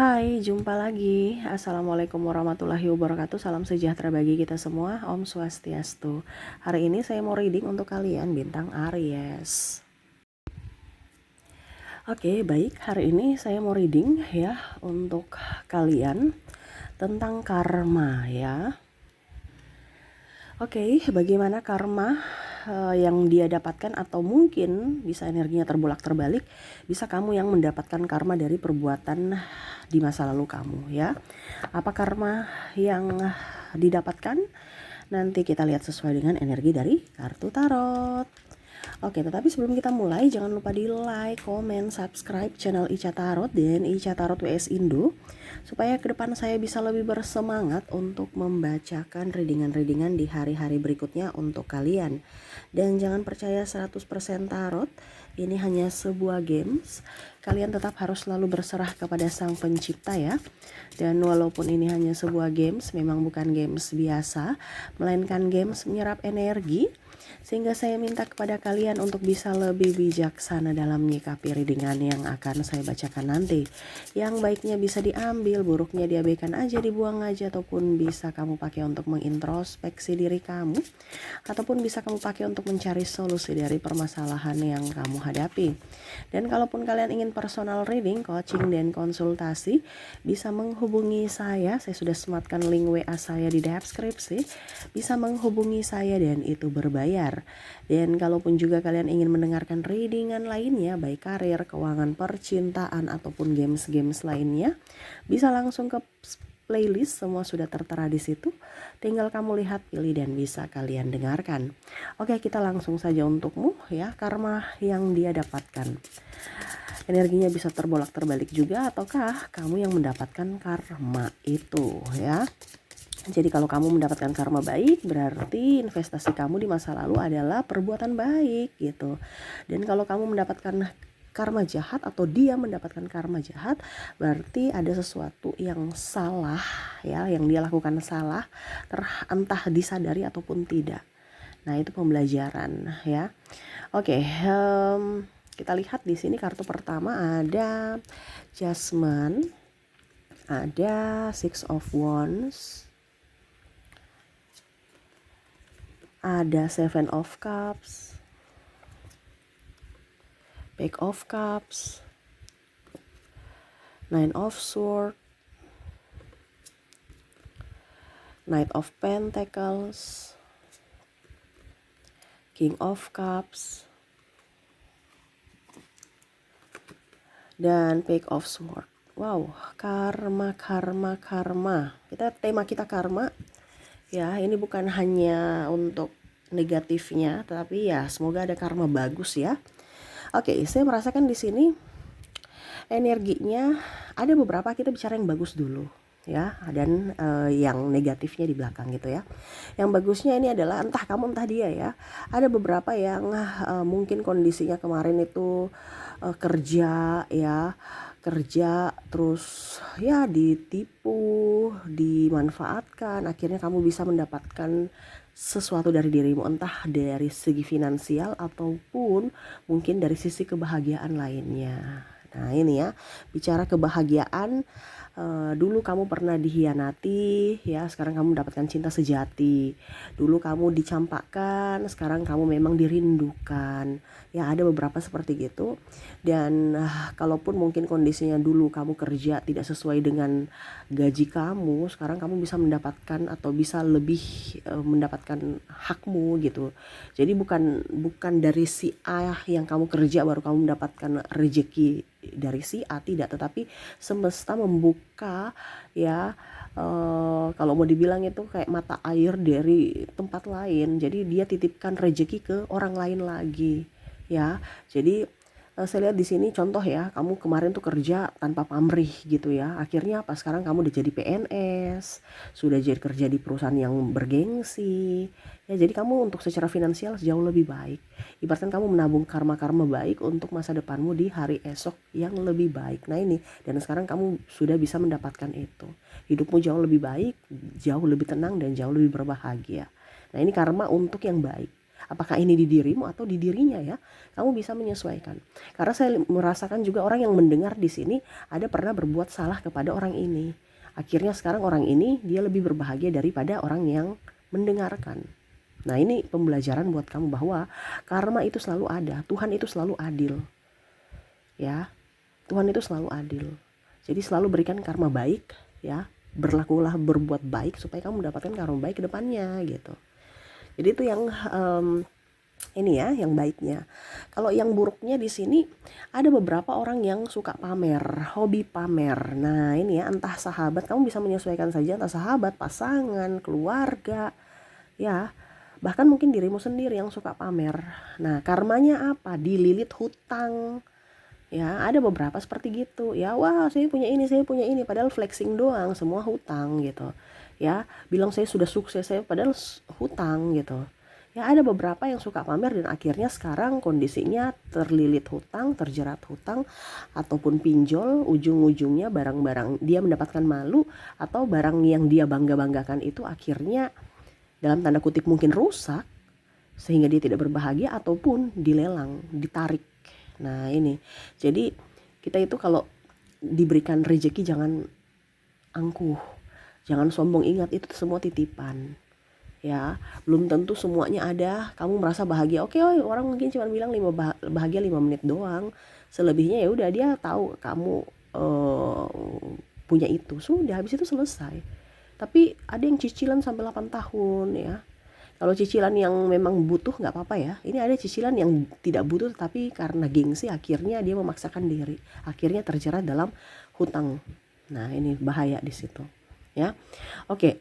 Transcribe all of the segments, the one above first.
Hai, jumpa lagi. Assalamualaikum warahmatullahi wabarakatuh. Salam sejahtera bagi kita semua. Om Swastiastu. Hari ini saya mau reading untuk kalian bintang Aries. Oke, baik. Hari ini saya mau reading ya untuk kalian tentang karma ya. Oke, bagaimana karma yang dia dapatkan, atau mungkin bisa energinya terbolak-terbalik, bisa kamu yang mendapatkan karma dari perbuatan di masa lalu kamu ya. Apa karma yang didapatkan? Nanti kita lihat sesuai dengan energi dari kartu tarot. Oke, tetapi sebelum kita mulai, jangan lupa di like, komen, subscribe channel Ica Tarot dan Ica Tarot WS Indo, supaya ke depan saya bisa lebih bersemangat untuk membacakan readingan-readingan di hari-hari berikutnya untuk kalian. Dan jangan percaya 100% tarot, ini hanya sebuah games. Kalian tetap harus selalu berserah kepada Sang Pencipta ya. Dan walaupun ini hanya sebuah games, memang bukan games biasa, melainkan games menyerap energi, sehingga saya minta kepada kalian untuk bisa lebih bijaksana dalam menyikapi readingan yang akan saya bacakan nanti. Yang baiknya bisa diambil, buruknya diabaikan aja, dibuang aja, ataupun bisa kamu pakai untuk mengintrospeksi diri kamu, ataupun bisa kamu pakai untuk mencari solusi dari permasalahan yang kamu hadapi. Dan kalaupun kalian ingin personal reading, coaching, dan konsultasi, bisa menghubungi saya sudah sematkan link WA saya di deskripsi. Bisa menghubungi saya dan itu berbayar. Dan kalaupun juga kalian ingin mendengarkan readingan lainnya, baik karir, keuangan, percintaan, ataupun games-games lainnya, bisa langsung ke playlist, semua sudah tertera di situ. Tinggal kamu lihat, pilih, dan bisa kalian dengarkan. Oke, kita langsung saja untukmu ya, karma yang dia dapatkan. Energinya bisa terbolak-terbalik juga, ataukah kamu yang mendapatkan karma itu ya. Jadi kalau kamu mendapatkan karma baik, berarti investasi kamu di masa lalu adalah perbuatan baik gitu. Dan kalau kamu mendapatkan karma jahat, atau dia mendapatkan karma jahat, berarti ada sesuatu yang salah ya, yang dia lakukan salah, entah disadari ataupun tidak. Nah, itu pembelajaran ya. Oke, kita lihat di sini kartu pertama ada Judgment, ada Six of Wands, ada Seven of Cups, Page of Cups, Nine of Swords, Knight of Pentacles, King of Cups, dan Page of Swords. Wow, karma. Tema kita karma. Ya, ini bukan hanya untuk negatifnya, tetapi ya semoga ada karma bagus ya. Oke, saya merasakan di sini energinya ada beberapa, kita bicara yang bagus dulu ya, dan yang negatifnya di belakang gitu ya. Yang bagusnya ini adalah entah kamu entah dia ya. Ada beberapa yang mungkin kondisinya kemarin itu kerja terus ya ditipu, dimanfaatkan, akhirnya kamu bisa mendapatkan sesuatu dari dirimu, entah dari segi finansial ataupun mungkin dari sisi kebahagiaan lainnya. Nah, ini ya, bicara kebahagiaan, dulu kamu pernah dihianati ya, sekarang kamu mendapatkan cinta sejati. Dulu kamu dicampakkan, sekarang kamu memang dirindukan. Ya, ada beberapa seperti gitu. Dan kalaupun mungkin kondisinya dulu kamu kerja tidak sesuai dengan gaji kamu, sekarang kamu bisa mendapatkan atau bisa lebih mendapatkan hakmu gitu. Jadi bukan dari si A yang kamu kerja baru kamu mendapatkan rezeki dari si A, tidak, tetapi semesta membuka ya, kalau mau dibilang itu kayak mata air dari tempat lain. Jadi dia titipkan rezeki ke orang lain lagi ya. Jadi saya lihat di sini contoh ya, kamu kemarin tuh kerja tanpa pamrih gitu ya. Akhirnya apa? Sekarang kamu udah jadi PNS, sudah jadi kerja di perusahaan yang bergengsi. Ya, jadi kamu untuk secara finansial jauh lebih baik. Ibaratkan kamu menabung karma-karma baik untuk masa depanmu di hari esok yang lebih baik. Nah, ini, dan sekarang kamu sudah bisa mendapatkan itu. Hidupmu jauh lebih baik, jauh lebih tenang, dan jauh lebih berbahagia. Nah, ini karma untuk yang baik. Apakah ini di dirimu atau di dirinya ya? Kamu bisa menyesuaikan. Karena saya merasakan juga orang yang mendengar di sini ada pernah berbuat salah kepada orang ini. Akhirnya sekarang orang ini dia lebih berbahagia daripada orang yang mendengarkan. Nah, ini pembelajaran buat kamu bahwa karma itu selalu ada, Tuhan itu selalu adil. Ya, Tuhan itu selalu adil. Jadi selalu berikan karma baik, ya. Berlakulah berbuat baik supaya kamu mendapatkan karma baik ke depannya gitu. Jadi itu yang ini ya, yang baiknya. Kalau yang buruknya di sini ada beberapa orang yang suka pamer, hobi pamer. Nah, ini ya, entah sahabat, kamu bisa menyesuaikan saja, entah sahabat, pasangan, keluarga, ya. Bahkan mungkin dirimu sendiri yang suka pamer. Nah, karmanya apa? Dililit hutang. Ya, ada beberapa seperti gitu. Ya, wah, saya punya ini, padahal flexing doang, semua hutang gitu. Ya, bilang saya sudah sukses, saya padahal hutang gitu. Ya, ada beberapa yang suka pamer dan akhirnya sekarang kondisinya terlilit hutang, terjerat hutang, ataupun pinjol. Ujung-ujungnya barang-barang dia mendapatkan malu, atau barang yang dia bangga-banggakan itu akhirnya dalam tanda kutip mungkin rusak, sehingga dia tidak berbahagia ataupun dilelang, ditarik. Nah, ini. Jadi kita itu kalau diberikan rezeki jangan angkuh. Jangan sombong, ingat itu semua titipan. Ya, belum tentu semuanya ada. Kamu merasa bahagia. Oke, orang mungkin cuma bilang bahagia 5 menit doang. Selebihnya ya udah, dia tahu kamu punya itu. Sudah, habis itu selesai. Tapi ada yang cicilan sampai 8 tahun ya. Kalau cicilan yang memang butuh nggak apa-apa ya. Ini ada cicilan yang tidak butuh tapi karena gengsi akhirnya dia memaksakan diri. Akhirnya terjerat dalam hutang. Nah, ini bahaya di situ. Ya. Oke.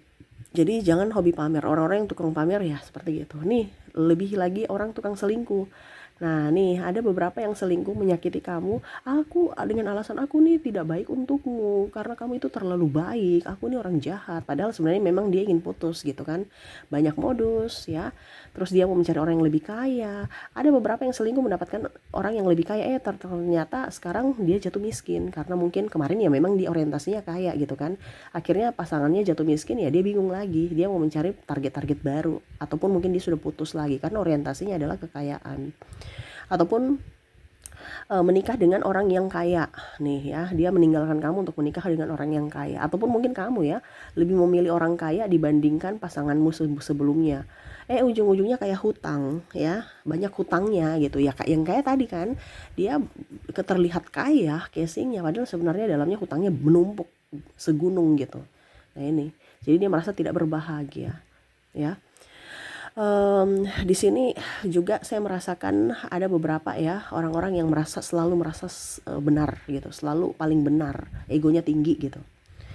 Jadi jangan hobi pamer. Orang-orang yang tukang pamer ya seperti gitu. Nih, lebih lagi orang tukang selingkuh. Nah, nih ada beberapa yang selingkuh menyakiti kamu. Aku dengan alasan aku nih tidak baik untukmu karena kamu itu terlalu baik. Aku nih orang jahat. Padahal sebenarnya memang dia ingin putus gitu kan. Banyak modus ya. Terus dia mau mencari orang yang lebih kaya. Ada beberapa yang selingkuh mendapatkan orang yang lebih kaya. Ternyata sekarang dia jatuh miskin karena mungkin kemarin ya memang dia orientasinya kaya gitu kan. Akhirnya pasangannya jatuh miskin, ya dia bingung lagi. Dia mau mencari target-target baru ataupun mungkin dia sudah putus lagi karena orientasinya adalah kekayaan. Ataupun menikah dengan orang yang kaya nih ya, dia meninggalkan kamu untuk menikah dengan orang yang kaya. Ataupun mungkin kamu ya lebih memilih orang kaya dibandingkan pasanganmu sebelumnya. Ujung-ujungnya kayak hutang ya, banyak hutangnya gitu ya. Yang kayak tadi kan dia terlihat kaya casingnya, padahal sebenarnya dalamnya hutangnya menumpuk segunung gitu. Nah, ini jadi dia merasa tidak berbahagia ya. Di sini juga saya merasakan ada beberapa ya orang-orang yang selalu merasa benar gitu, selalu paling benar, egonya tinggi gitu.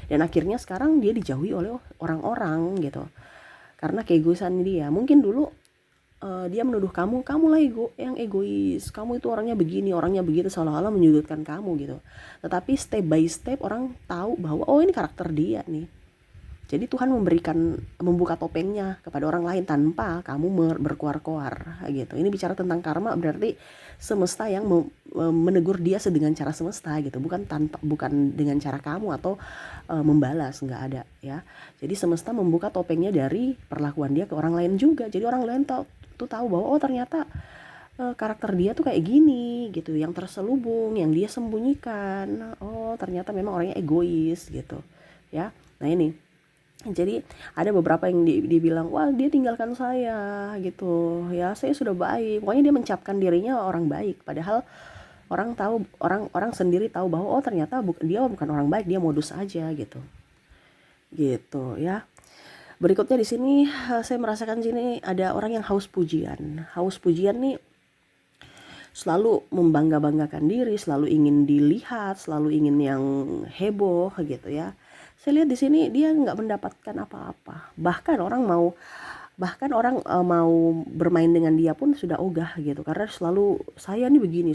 Dan akhirnya sekarang dia dijauhi oleh orang-orang gitu. Karena keegoisan dia. Mungkin dulu dia menuduh kamu lah yang egois, kamu itu orangnya begini, orangnya begitu, seolah-olah menyudutkan kamu gitu. Tetapi step by step orang tahu bahwa oh ini karakter dia nih. Jadi Tuhan membuka topengnya kepada orang lain tanpa kamu berkoar-koar gitu. Ini bicara tentang karma, berarti semesta yang menegur dia dengan cara semesta gitu, bukan dengan cara kamu atau membalas, nggak ada ya. Jadi semesta membuka topengnya dari perlakuan dia ke orang lain juga. Jadi orang lain tahu bahwa oh ternyata karakter dia tuh kayak gini gitu, yang terselubung, yang dia sembunyikan. Oh ternyata memang orangnya egois gitu ya. Nah, ini jadi ada beberapa yang dibilang wah dia tinggalkan saya gitu ya, saya sudah baik. Pokoknya dia mencapkan dirinya orang baik, padahal orang sendiri tahu bahwa oh ternyata dia bukan orang baik, dia modus aja gitu ya. Berikutnya di sini saya merasakan sini ada orang yang haus pujian nih, selalu membangga-banggakan diri, selalu ingin dilihat, selalu ingin yang heboh gitu ya. Saya lihat di sini dia nggak mendapatkan apa-apa. Bahkan orang mau bermain dengan dia pun sudah ogah gitu, karena selalu saya nih begini,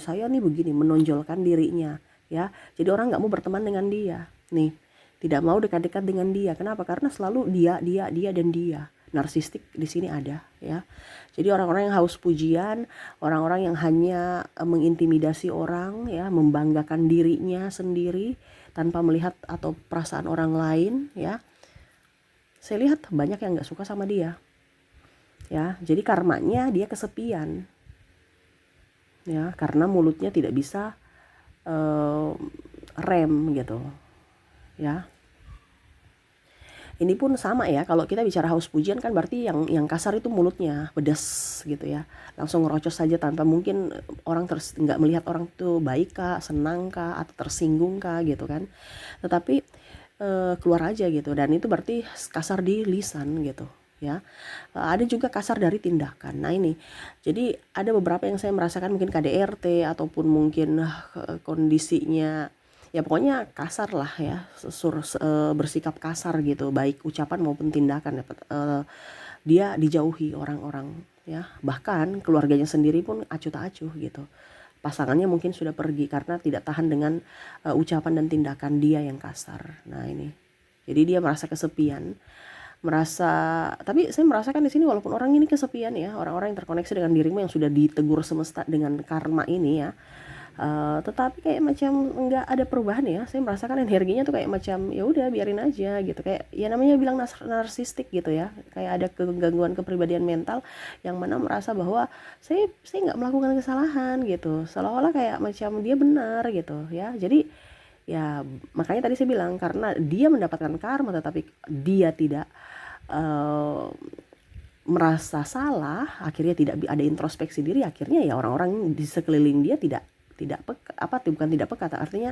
menonjolkan dirinya ya. Jadi orang nggak mau berteman dengan dia nih, tidak mau dekat-dekat dengan dia. Kenapa? Karena selalu dia dan dia. Narsistik di sini ada ya. Jadi orang-orang yang haus pujian, orang-orang yang hanya mengintimidasi orang ya, membanggakan dirinya sendiri tanpa melihat atau perasaan orang lain ya. Saya lihat banyak yang nggak suka sama dia ya. Jadi karmanya dia kesepian, ya, karena mulutnya tidak bisa rem gitu, ya. Ini pun sama ya, kalau kita bicara haus pujian kan berarti yang kasar itu mulutnya pedas gitu ya, langsung ngerocos saja tanpa mungkin orang nggak melihat orang tuh baik kah, senang kah, atau tersinggung kah gitu kan, tetapi keluar aja gitu, dan itu berarti kasar di lisan gitu ya. Ada juga kasar dari tindakan. Nah ini, jadi ada beberapa yang saya merasakan mungkin KDRT ataupun mungkin kondisinya ya pokoknya kasar lah ya, bersikap kasar gitu, baik ucapan maupun tindakan. Dia dijauhi orang-orang ya, bahkan keluarganya sendiri pun acuh tak acuh gitu. Pasangannya mungkin sudah pergi karena tidak tahan dengan ucapan dan tindakan dia yang kasar. Nah ini, jadi dia merasa kesepian, tapi saya merasakan di sini walaupun orang ini kesepian ya, orang-orang yang terkoneksi dengan dirimu yang sudah ditegur semesta dengan karma ini ya, tetapi kayak macam nggak ada perubahan ya. Saya merasakan energinya tuh kayak macam ya udah biarin aja gitu, kayak ya namanya bilang narsistik gitu ya, kayak ada kegangguan kepribadian mental yang mana merasa bahwa saya nggak melakukan kesalahan gitu, seolah-olah kayak macam dia benar gitu ya. Jadi ya makanya tadi saya bilang, karena dia mendapatkan karma tetapi dia tidak merasa salah, akhirnya tidak ada introspeksi diri, akhirnya ya orang-orang di sekeliling dia tidak peka, bukan tidak peka, artinya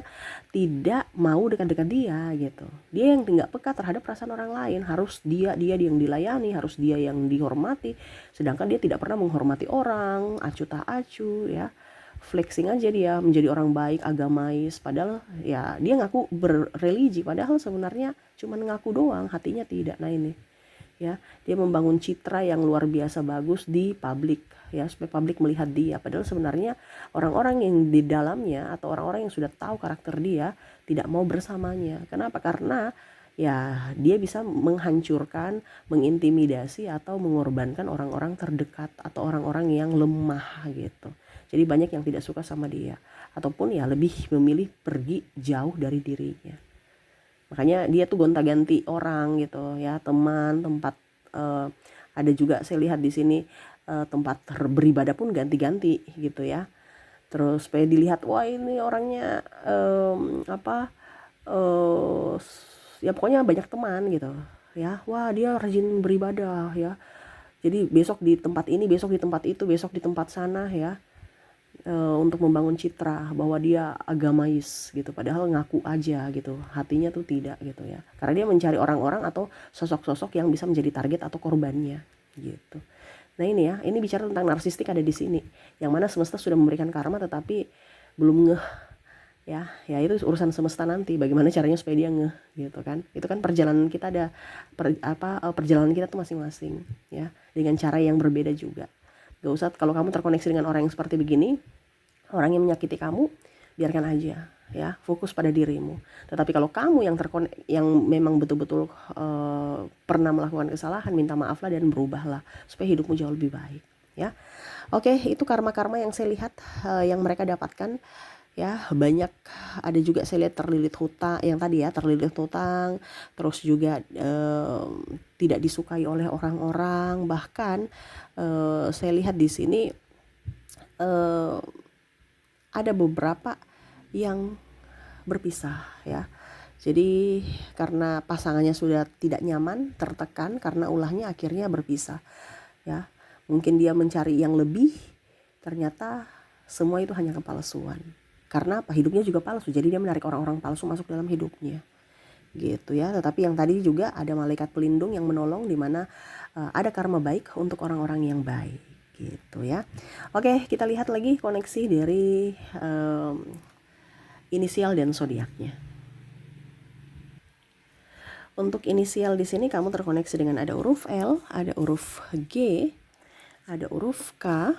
tidak mau dekat-dekat dia gitu. Dia yang tidak peka terhadap perasaan orang lain, harus dia yang dilayani, harus dia yang dihormati, sedangkan dia tidak pernah menghormati orang, acuh tak acuh ya, flexing aja dia menjadi orang baik, agamais, padahal ya dia ngaku berreligi, padahal sebenarnya cuma ngaku doang, hatinya tidak. Nah ini ya, dia membangun citra yang luar biasa bagus di publik ya, supaya publik melihat dia, padahal sebenarnya orang-orang yang di dalamnya atau orang-orang yang sudah tahu karakter dia tidak mau bersamanya. Kenapa? Karena ya dia bisa menghancurkan, mengintimidasi atau mengorbankan orang-orang terdekat atau orang-orang yang lemah gitu. Jadi banyak yang tidak suka sama dia, ataupun ya lebih memilih pergi jauh dari dirinya. Makanya dia tuh gonta-ganti orang gitu ya, teman, tempat, ada juga saya lihat di sini tempat beribadah pun ganti-ganti gitu ya. Terus supaya dilihat, wah ini orangnya apa, ya pokoknya banyak teman gitu ya, wah dia rajin beribadah ya, jadi besok di tempat ini, besok di tempat itu, besok di tempat sana ya, untuk membangun citra bahwa dia agamais gitu, padahal ngaku aja gitu, hatinya tuh tidak gitu ya, karena dia mencari orang-orang atau sosok-sosok yang bisa menjadi target atau korbannya gitu. Nah ini ya, ini bicara tentang narsistik ada di sini, yang mana semesta sudah memberikan karma tetapi belum ngeh ya. Ya itu urusan semesta nanti, bagaimana caranya supaya dia ngeh gitu kan. Itu kan perjalanan kita ada perjalanan kita tuh masing-masing ya, dengan cara yang berbeda juga. Gak usah, kalau kamu terkoneksi dengan orang yang seperti begini, orang yang menyakiti kamu, biarkan aja ya, fokus pada dirimu. Tetapi kalau kamu yang memang betul-betul pernah melakukan kesalahan, minta maaflah dan berubahlah supaya hidupmu jauh lebih baik ya. Oke, itu karma-karma yang saya lihat yang mereka dapatkan ya. Banyak, ada juga saya lihat terlilit hutang, yang tadi ya, terlilit hutang, terus juga tidak disukai oleh orang-orang, bahkan saya lihat di sini ada beberapa yang berpisah ya. Jadi karena pasangannya sudah tidak nyaman, tertekan karena ulahnya, akhirnya berpisah ya. Mungkin dia mencari yang lebih, ternyata semua itu hanya kepalsuan. Karena apa? Hidupnya juga palsu, jadi dia menarik orang-orang palsu masuk dalam hidupnya gitu ya. Tetapi yang tadi juga ada malaikat pelindung yang menolong, di mana ada karma baik untuk orang-orang yang baik gitu ya. Oke, kita lihat lagi koneksi dari inisial dan zodiaknya. Untuk inisial di sini kamu terkoneksi dengan ada huruf L, ada huruf G, ada huruf K,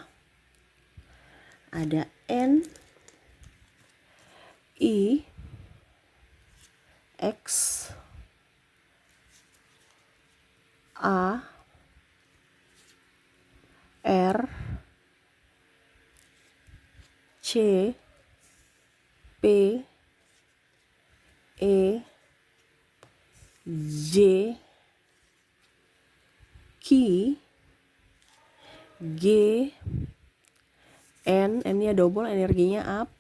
ada N, I, X, A, R, C, P, E, J, Q, G, N-nya double, energinya up.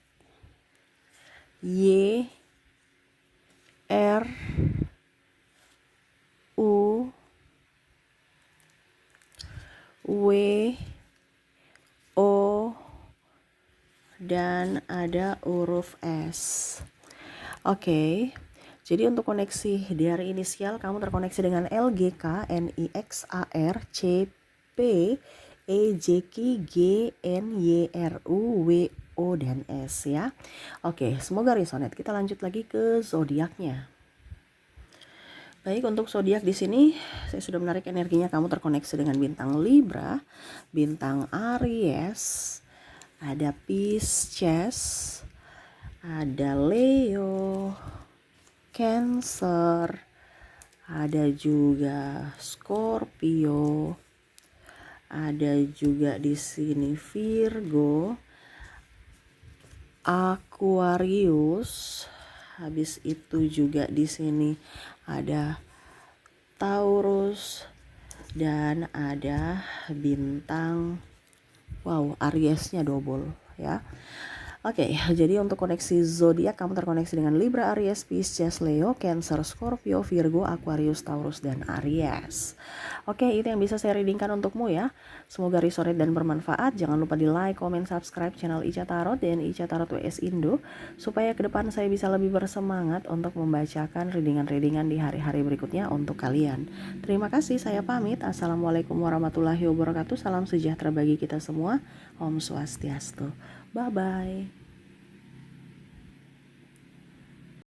Y, R, U, W, O, dan ada huruf S. Oke, jadi untuk koneksi dari inisial kamu terkoneksi dengan L, G, K, N, I, X, A, R, C, P, E, J, K, G, N, Y, R, U, W, O, dan S ya. Oke, semoga resonate. Kita lanjut lagi ke zodiaknya. Baik, untuk zodiak di sini saya sudah menarik energinya, kamu terkoneksi dengan bintang Libra, bintang Aries, ada Pisces, ada Leo, Cancer, ada juga Scorpio, ada juga di sini Virgo, Aquarius, habis itu juga di sini ada Taurus, dan ada bintang Ariesnya double ya. Oke, jadi untuk koneksi zodiak kamu terkoneksi dengan Libra, Aries, Pisces, Leo, Cancer, Scorpio, Virgo, Aquarius, Taurus, dan Aries. Oke, itu yang bisa saya readingkan untukmu ya. Semoga resonate dan bermanfaat. Jangan lupa di like, comment, subscribe channel Ica Tarot dan Ica Tarot WS Indo, supaya ke depan saya bisa lebih bersemangat untuk membacakan readingan-readingan di hari-hari berikutnya untuk kalian. Terima kasih, saya pamit. Assalamualaikum warahmatullahi wabarakatuh. Salam sejahtera bagi kita semua. Om Swastiastu. Bye-bye.